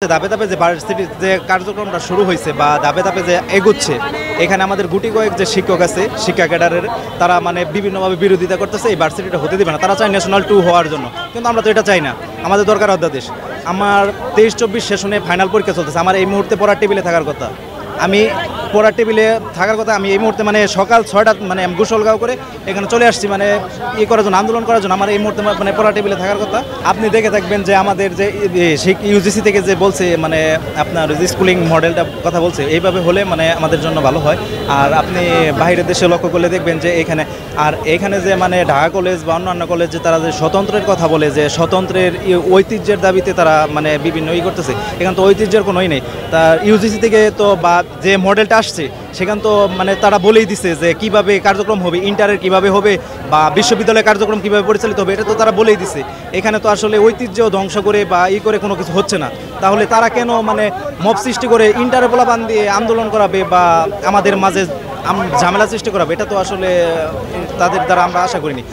ধাপে ধাপে যে ভার্সিটির যে কার্যক্রমটা শুরু হয়েছে বা ধাপে ধাপে যে এগুচ্ছে, এখানে আমাদের গুটি কয়েক যে শিক্ষক আছে, শিক্ষা ক্যাডারের, তারা মানে বিভিন্নভাবে বিরোধিতা করতেছে এই ভার্সিটিটা হতে দিবে না। তারা চায় ন্যাশনাল 2 হওয়ার জন্য, কিন্তু আমরা তো এটা চাই না। আমাদের দরকার অধ্যাদেশ। আমার 23-24 সেশনে ফাইনাল পরীক্ষা চলতেছে। আমার এই মুহূর্তে পড়ার টেবিলে থাকার কথা, আমি পড়ার টেবিলে থাকার কথা। আমি এই মুহূর্তে মানে সকাল 6টা মানে গোসলগাঁও করে এখানে চলে আসছি, মানে করার জন্য, আন্দোলন করার জন্য। আমার এই মুহূর্তে মানে পড়ার টেবিলে থাকার কথা। আপনি দেখে থাকবেন যে আমাদের যে ইউজিসি থেকে যে বলছে, মানে আপনার স্কুলিং মডেলটা কথা বলছে, এইভাবে হলে মানে আমাদের জন্য ভালো হয়। আর আপনি বাইরের দেশে লক্ষ্য করলে দেখবেন যে এখানে যে মানে ঢাকা কলেজ বা অন্যান্য কলেজ যে তারা যে স্বতন্ত্রের কথা বলে, যে স্বতন্ত্রের ঐতিহ্যের দাবিতে তারা মানে বিভিন্ন করতেছে, এখানে তো ঐতিহ্যের কোনোই নেই। তা ইউজিসি থেকে তো বা যে মডেলটা আসছে সেখানে তো মানে তারা বলেই দিছে যে কিভাবে কার্যক্রম হবে, ইন্টারের কিভাবে হবে বা বিশ্ববিদ্যালয়ের কার্যক্রম কিভাবে পরিচালিত হবে, এটা তো তারা বলেই দিছে। এখানে তো আসলে ঐতিহ্য ধ্বংস করে বা করে কোনো কিছু হচ্ছে না। তাহলে তারা কেন মানে মব সৃষ্টি করে ইন্টারে পোলাপান দিয়ে আন্দোলন করাবে বা আমাদের মাঝে ঝামেলা সৃষ্টি করাবে? এটা তো আসলে তাদের দ্বারা আমরা আশা করিনি।